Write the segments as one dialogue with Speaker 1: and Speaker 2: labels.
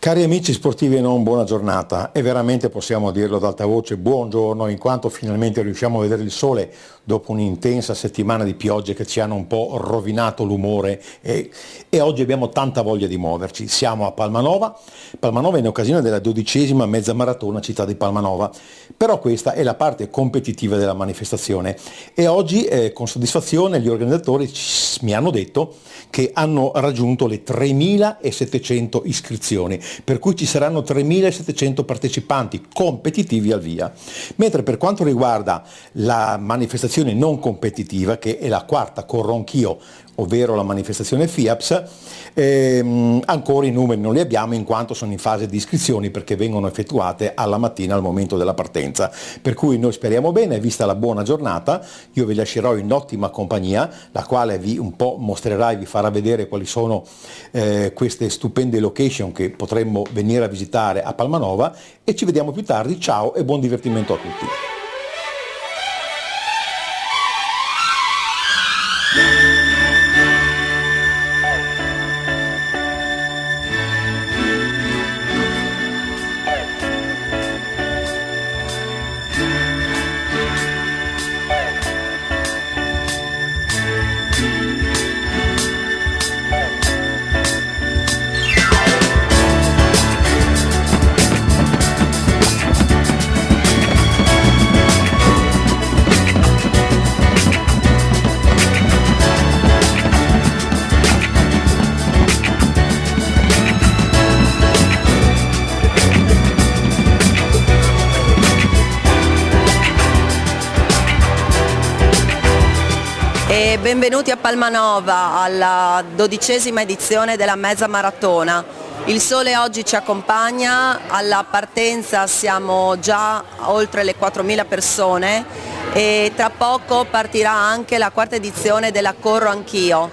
Speaker 1: Cari amici sportivi e non, buona giornata, e veramente possiamo dirlo ad alta voce, buongiorno, in quanto finalmente riusciamo a vedere il sole dopo un'intensa settimana di piogge che ci hanno un po' rovinato l'umore e oggi abbiamo tanta voglia di muoverci. Siamo a Palmanova in occasione della 12ª mezza maratona Città di Palmanova, però questa è la parte competitiva della manifestazione e oggi con soddisfazione gli organizzatori mi hanno detto che hanno raggiunto le 3.700 iscrizioni, per cui ci saranno 3.700 partecipanti competitivi al via. Mentre per quanto riguarda la manifestazione non competitiva, che è la quarta Corro Anch'io, ovvero la manifestazione FIAPS, ancora i numeri non li abbiamo in quanto sono in fase di iscrizioni perché vengono effettuate alla mattina al momento della partenza, per cui noi speriamo bene, vista la buona giornata. Io vi lascerò in ottima compagnia, la quale vi un po' mostrerà e vi farà vedere quali sono queste stupende location che potremmo venire a visitare a Palmanova, e ci vediamo più tardi. Ciao e buon divertimento a tutti.
Speaker 2: E benvenuti a Palmanova alla 12ª edizione della mezza maratona. Il sole oggi ci accompagna, alla partenza siamo già oltre le 4.000 persone e tra poco partirà anche la quarta edizione della Corro Anch'io,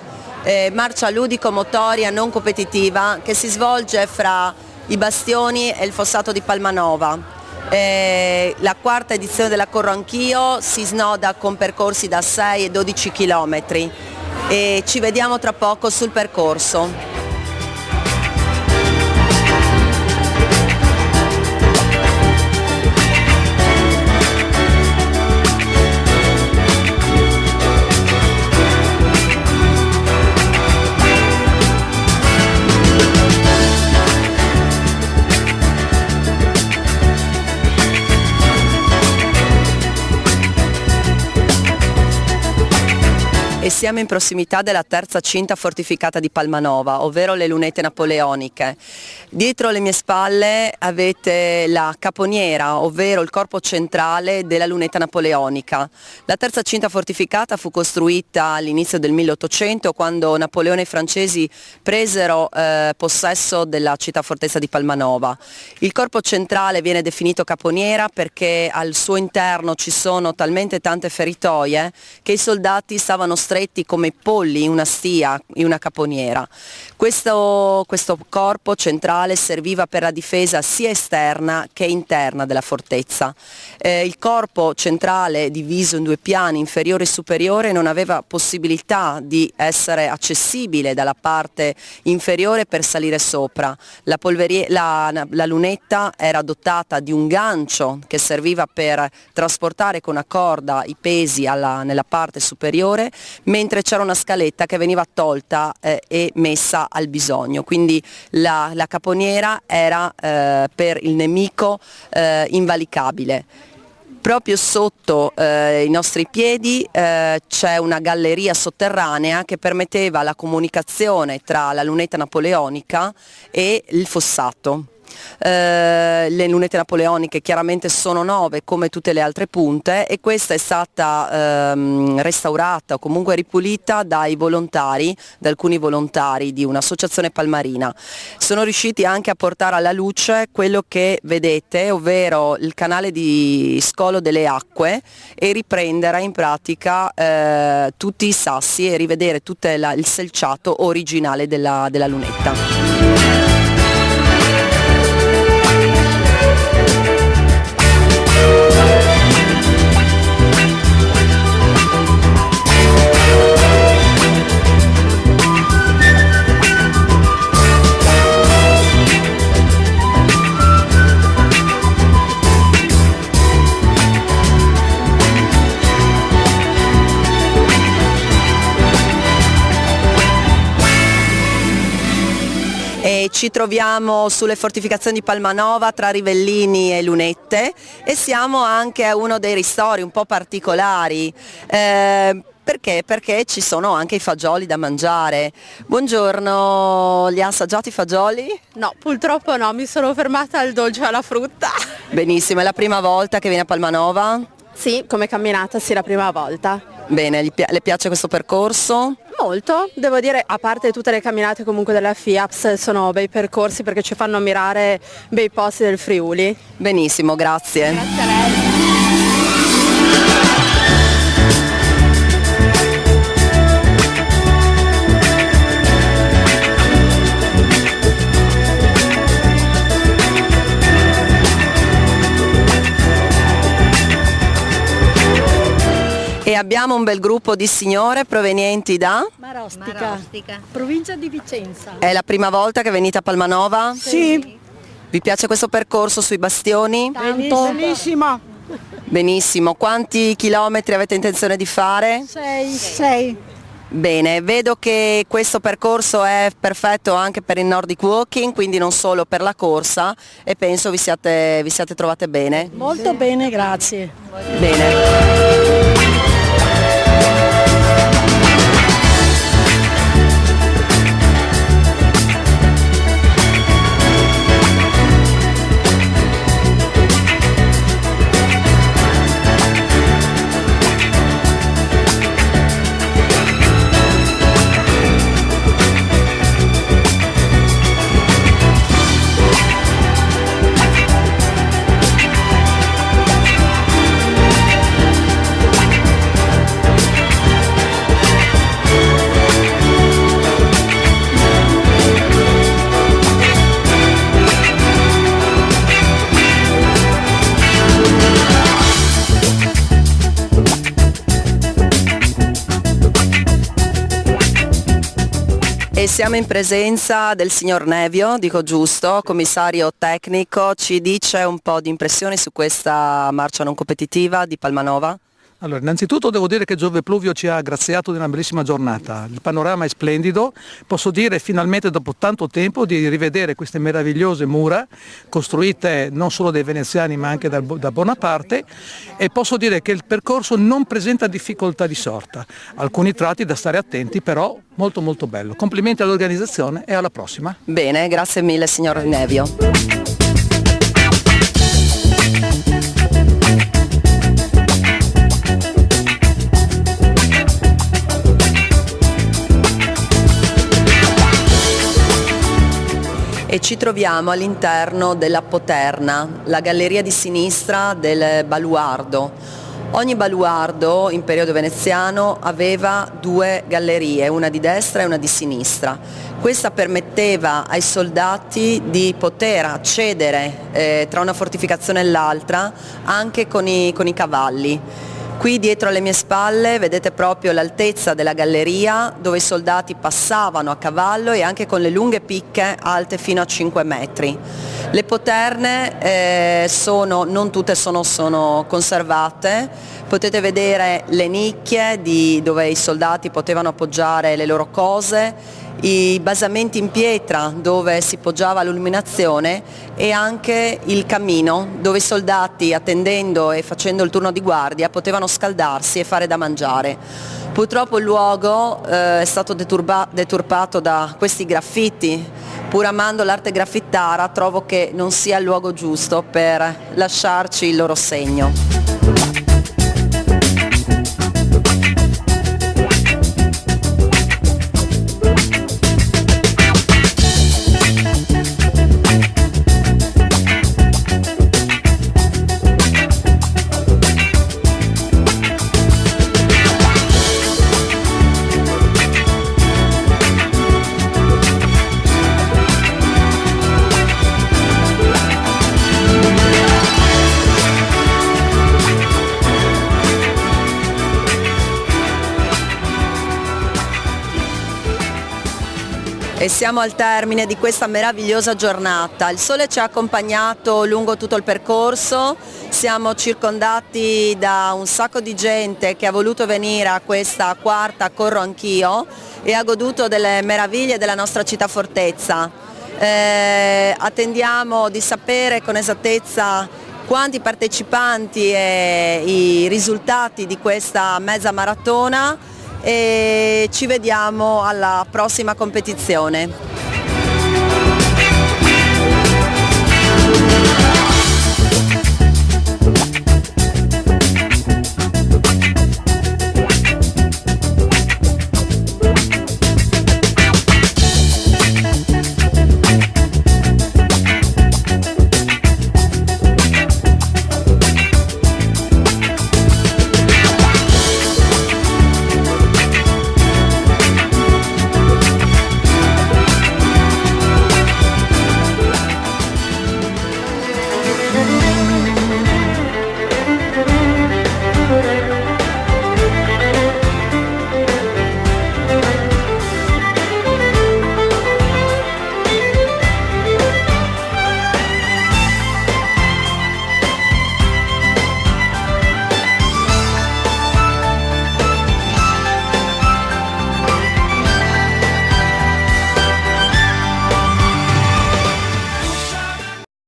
Speaker 2: marcia ludico-motoria non competitiva che si svolge fra i Bastioni e il Fossato di Palmanova. La quarta edizione della Corro Anch'io si snoda con percorsi da 6 e 12 km e ci vediamo tra poco sul percorso. E siamo in prossimità della terza cinta fortificata di Palmanova, ovvero le lunette napoleoniche. Dietro le mie spalle avete la caponiera, ovvero il corpo centrale della lunetta napoleonica. La terza cinta fortificata fu costruita all'inizio del 1800, quando Napoleone e i francesi presero possesso della città fortezza di Palmanova. Il corpo centrale viene definito caponiera perché al suo interno ci sono talmente tante feritoie che i soldati stavano stretti come polli in una stia, in una caponiera. Questo corpo centrale serviva per la difesa sia esterna che interna della fortezza. Il corpo centrale, diviso in due piani, inferiore e superiore, non aveva possibilità di essere accessibile dalla parte inferiore per salire sopra. La lunetta era dotata di un gancio che serviva per trasportare con una corda i pesi nella parte superiore, mentre c'era una scaletta che veniva tolta e messa al bisogno, quindi la caponiera era per il nemico invalicabile. Proprio sotto i nostri piedi c'è una galleria sotterranea che permetteva la comunicazione tra la lunetta napoleonica e il fossato. Le lunette napoleoniche chiaramente sono 9 come tutte le altre punte, e questa è stata restaurata o comunque ripulita da alcuni volontari di un'associazione palmarina. Sono riusciti anche a portare alla luce quello che vedete, ovvero il canale di Scolo delle Acque, e riprendere in pratica tutti i sassi e rivedere tutto il selciato originale della lunetta. ci troviamo sulle fortificazioni di Palmanova tra Rivellini e Lunette e siamo anche a uno dei ristori un po' particolari. Perché? Perché ci sono anche i fagioli da mangiare. Buongiorno, li ha assaggiati i fagioli?
Speaker 3: No, purtroppo no, mi sono fermata al dolce alla frutta.
Speaker 2: Benissimo, è la prima volta che viene a Palmanova?
Speaker 3: Sì, come camminata sì, la prima volta.
Speaker 2: Bene, le piace questo percorso?
Speaker 3: Molto, devo dire, a parte tutte le camminate comunque della FIAPS, sono bei percorsi perché ci fanno ammirare bei posti del Friuli.
Speaker 2: Benissimo, grazie.
Speaker 3: Grazie a lei.
Speaker 2: E abbiamo un bel gruppo di signore provenienti da?
Speaker 4: Marostica, provincia di Vicenza.
Speaker 2: È la prima volta che venite a Palmanova?
Speaker 4: Sì,
Speaker 2: Vi piace questo percorso sui bastioni?
Speaker 4: bellissimo.
Speaker 2: Benissimo, quanti chilometri avete intenzione di fare?
Speaker 4: 6.
Speaker 2: Bene, vedo che questo percorso è perfetto anche per il Nordic Walking, quindi non solo per la corsa, e penso vi siate trovate bene.
Speaker 4: Molto bene, grazie.
Speaker 2: Bene. E siamo in presenza del signor Nevio, dico giusto, commissario tecnico. Ci dice un po' di impressioni su questa marcia non competitiva di Palmanova?
Speaker 5: Allora, innanzitutto devo dire che Giove Pluvio ci ha graziato di una bellissima giornata, il panorama è splendido, posso dire finalmente dopo tanto tempo di rivedere queste meravigliose mura costruite non solo dai veneziani ma anche da Bonaparte, e posso dire che il percorso non presenta difficoltà di sorta, alcuni tratti da stare attenti, però molto molto bello. Complimenti all'organizzazione e alla prossima.
Speaker 2: Bene, grazie mille signor Nevio. E ci troviamo all'interno della Poterna, la galleria di sinistra del baluardo. Ogni baluardo in periodo veneziano aveva due gallerie, una di destra e una di sinistra. Questa permetteva ai soldati di poter accedere tra una fortificazione e l'altra anche con i cavalli. Qui dietro alle mie spalle vedete proprio l'altezza della galleria dove i soldati passavano a cavallo e anche con le lunghe picche alte fino a 5 metri. Le poterne non tutte sono conservate, potete vedere le nicchie dove i soldati potevano appoggiare le loro cose, i basamenti in pietra dove si poggiava l'illuminazione e anche il camino dove i soldati, attendendo e facendo il turno di guardia, potevano scaldarsi e fare da mangiare. Purtroppo il luogo è stato deturpato da questi graffiti. Pur amando l'arte graffittara, trovo che non sia il luogo giusto per lasciarci il loro segno. E siamo al termine di questa meravigliosa giornata. Il sole ci ha accompagnato lungo tutto il percorso, siamo circondati da un sacco di gente che ha voluto venire a questa quarta Corro Anch'io e ha goduto delle meraviglie della nostra città fortezza. Attendiamo di sapere con esattezza quanti partecipanti e i risultati di questa mezza maratona e ci vediamo alla prossima competizione.